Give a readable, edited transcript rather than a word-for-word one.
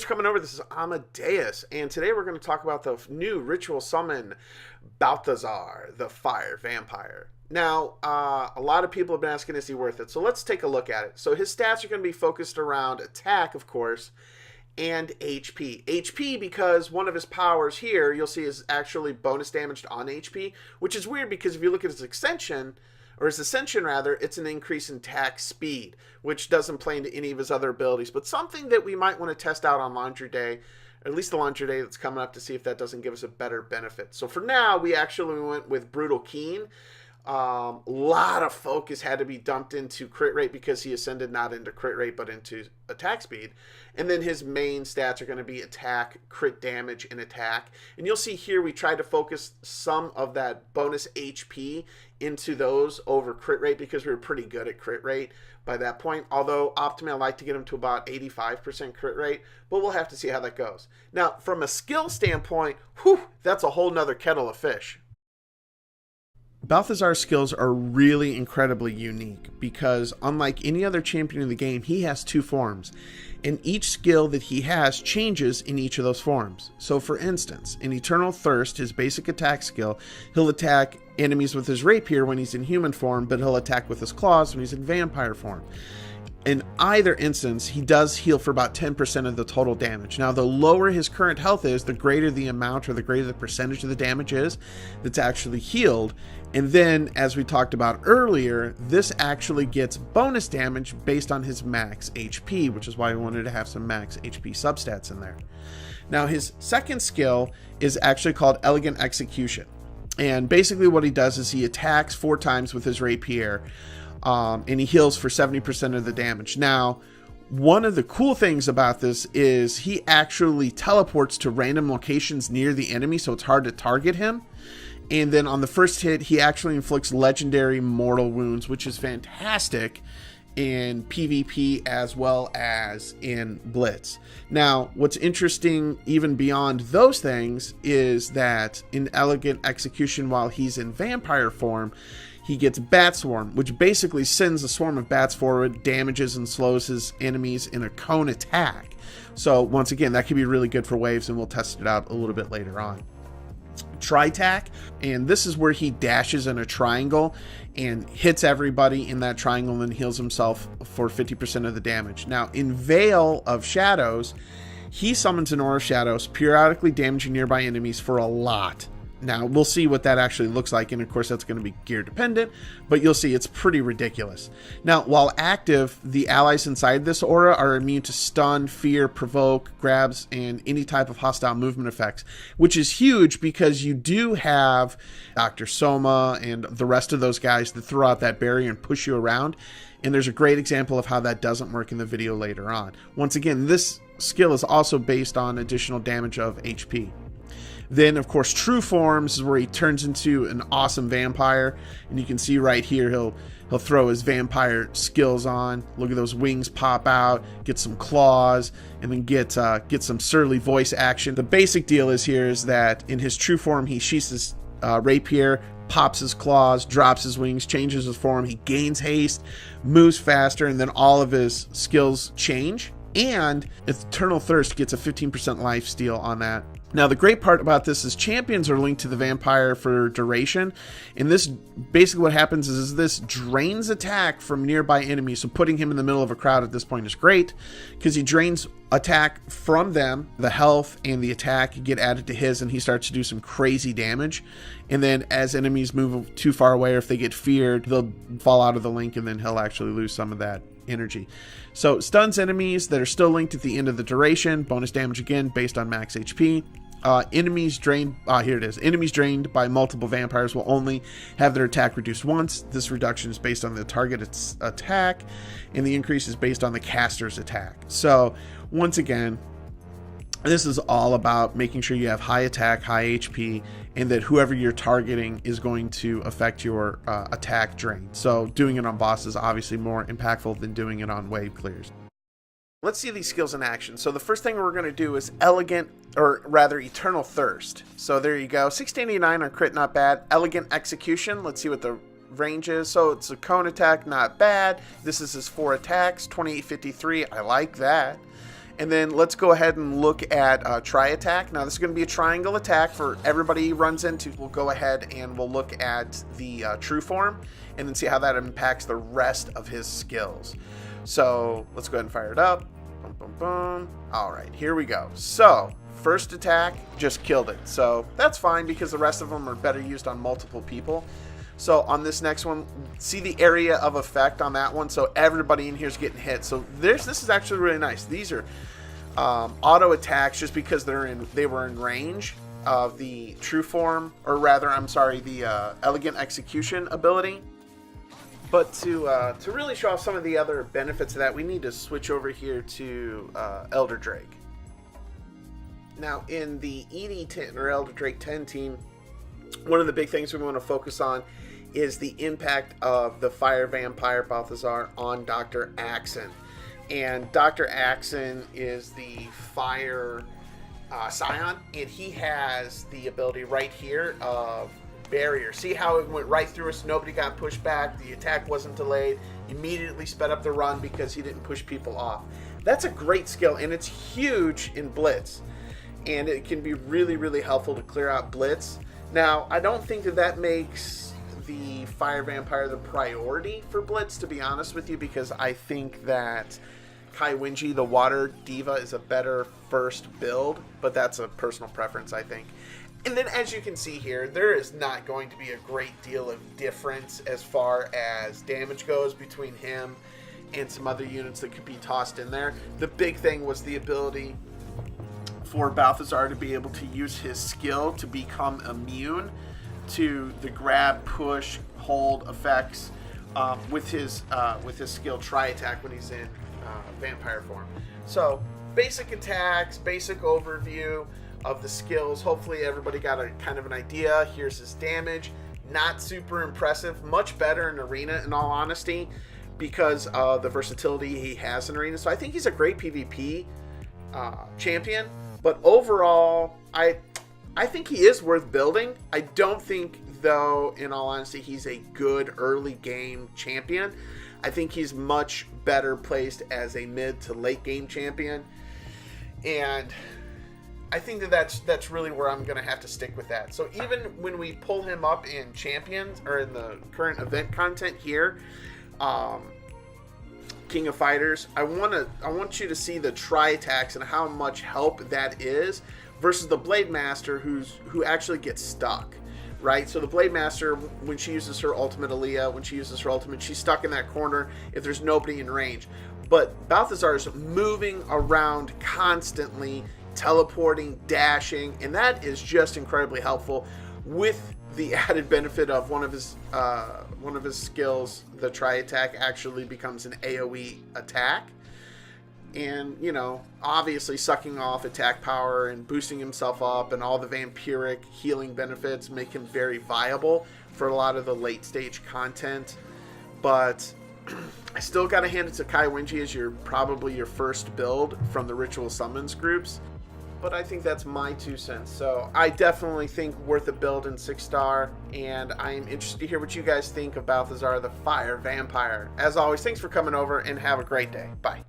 for coming over. This is Amodeus, and today we're going to talk about the new ritual summon, Baltasar the Fire Vampire. Now, a lot of people have been asking, is he worth it? So let's take a look at it. So his stats are going to be focused around attack, of course, and HP. HP because one of his powers here, you'll see, is actually bonus damage on HP, which is weird because if you look at his extension, or his ascension rather, it's an increase in attack speed, which doesn't play into any of his other abilities, but something that we might want to test out on Laundry Day, at least the Laundry Day that's coming up, to see if that doesn't give us a better benefit. So for now, we actually went with Brutal Keen. A lot of focus had to be dumped into crit rate because he ascended not into crit rate but into attack speed, and then his main stats are going to be attack, crit damage, and attack. And you'll see here we tried to focus some of that bonus HP into those over crit rate because we were pretty good at crit rate by that point, although optimally I like to get him to about 85% crit rate, but we'll have to see how that goes. Now from a skill standpoint, that's a whole nother kettle of fish. Balthazar's skills are really incredibly unique because unlike any other champion in the game, he has two forms, and each skill that he has changes in each of those forms. So for instance, in Eternal Thirst, his basic attack skill, he'll attack enemies with his rapier when he's in human form, but he'll attack with his claws when he's in vampire form. In either instance, he does heal for about 10% of the total damage. Now, the lower his current health is, the greater the amount or the greater the percentage of the damage is that's actually healed. And then, as we talked about earlier, this actually gets bonus damage based on his max HP, which is why we wanted to have some max HP substats in there. Now, his second skill is actually called Elegant Execution. And basically what he does is he attacks 4 times with his rapier, and he heals for 70% of the damage. Now, one of the cool things about this is he actually teleports to random locations near the enemy, so it's hard to target him. And then on the first hit, he actually inflicts legendary mortal wounds, which is fantastic in PvP as well as in Blitz. Now, what's interesting even beyond those things is that in Elegant Execution, while he's in vampire form, he gets Bat Swarm, which basically sends a swarm of bats forward, damages and slows his enemies in a cone attack. So once again, that could be really good for waves, and we'll test it out a little bit later on. Tri-tack, and this is where he dashes in a triangle and hits everybody in that triangle and then heals himself for 50% of the damage. Now, in Veil of Shadows, he summons an Aura of Shadows, periodically damaging nearby enemies for a lot. Now, we'll see what that actually looks like, and of course that's going to be gear dependent, but you'll see it's pretty ridiculous. Now, while active, the allies inside this aura are immune to stun, fear, provoke, grabs, and any type of hostile movement effects, which is huge because you do have Dr. Soma and the rest of those guys that throw out that barrier and push you around, and there's a great example of how that doesn't work in the video later on. Once again, this skill is also based on additional damage of HP. Then, of course, True Forms is where he turns into an awesome vampire. And you can see right here, he'll throw his vampire skills on. Look at those wings pop out, get some claws, and then get some surly voice action. The basic deal is here is that in his true form, he sheaths his rapier, pops his claws, drops his wings, changes his form. He gains haste, moves faster, and then all of his skills change. And Eternal Thirst gets a 15% lifesteal on that. Now, the great part about this is champions are linked to the vampire for duration, and this basically what happens is this drains attack from nearby enemies, so putting him in the middle of a crowd at this point is great because he drains attack from them. The health and the attack get added to his, and he starts to do some crazy damage. And then as enemies move too far away or if they get feared, they'll fall out of the link, and then he'll actually lose some of that energy. So stuns enemies that are still linked at the end of the duration, bonus damage again based on max HP. Enemies drained, here it is. Enemies drained by multiple vampires will only have their attack reduced once. This reduction is based on the target's attack, and the increase is based on the caster's attack. So once again, this is all about making sure you have high attack, high HP, and that whoever you're targeting is going to affect your attack drain. So doing it on bosses is obviously more impactful than doing it on wave clears. Let's see these skills in action. So the first thing we're going to do is Eternal Thirst. So there you go. 689 on crit, not bad. Elegant Execution. Let's see what the range is. So it's a cone attack, not bad. This is his 4 attacks, 2853. I like that. And then let's go ahead and look at Tri-Attack. Now this is going to be a triangle attack for everybody he runs into. We'll go ahead and we'll look at the true form and then see how that impacts the rest of his skills. So let's go ahead and fire it up. Boom, boom, boom. All right, here we go. So first attack just killed it. So that's fine because the rest of them are better used on multiple people. So on this next one, see the area of effect on that one. So everybody in here is getting hit. So this is actually really nice. These are auto attacks just because they were in range of the true form, or rather, I'm sorry, the elegant execution ability. But to really show off some of the other benefits of that, we need to switch over here to Elder Drake. Now in the ED10 or Elder Drake 10 team, one of the big things we want to focus on is the impact of the Fire Vampire Baltasar on Dr. Axon. And Dr. Axon is the Fire Scion, and he has the ability right here of Barrier. See how it went right through us, nobody got pushed back, the attack wasn't delayed, immediately sped up the run because he didn't push people off. That's a great skill, and it's huge in Blitz. And it can be really, really helpful to clear out Blitz. Now, I don't think that makes the Fire Vampire the priority for Blitz, to be honest with you, because I think that Kai Winji, the Water Diva, is a better first build, but that's a personal preference, I think. And then as you can see here, there is not going to be a great deal of difference as far as damage goes between him and some other units that could be tossed in there. The big thing was the ability for Baltasar to be able to use his skill to become immune to the grab, push, hold effects with his skill Tri-Attack when he's in vampire form. So basic attacks, basic overview of the skills. Hopefully everybody got a kind of an idea. Here's his damage. Not super impressive. Much better in arena, in all honesty, because of the versatility he has in arena. So I think he's a great PvP champion. But overall, I think he is worth building. I don't think, though, in all honesty, he's a good early game champion. I think he's much better placed as a mid to late game champion. And I think that's really where I'm going to have to stick with that. So even when we pull him up in Champions, or in the current event content here, King of Fighters, I want you to see the Tri-Attacks and how much help that is versus the Blade Master who actually gets stuck, right? So the Blade Master, when she uses her ultimate, Aaliyah, when she uses her ultimate, she's stuck in that corner if there's nobody in range. But Baltasar is moving around constantly, teleporting, dashing, and that is just incredibly helpful, with the added benefit of one of his skills, the Tri-Attack, actually becomes an AoE attack. And, you know, obviously sucking off attack power and boosting himself up and all the vampiric healing benefits make him very viable for a lot of the late stage content. But I still got to hand it to Kai Winji as probably your first build from the Ritual Summons groups. But I think that's my 2 cents. So I definitely think worth a build in 6-star, and I am interested to hear what you guys think of Baltasar the Fire Vampire. As always, thanks for coming over, and have a great day. Bye.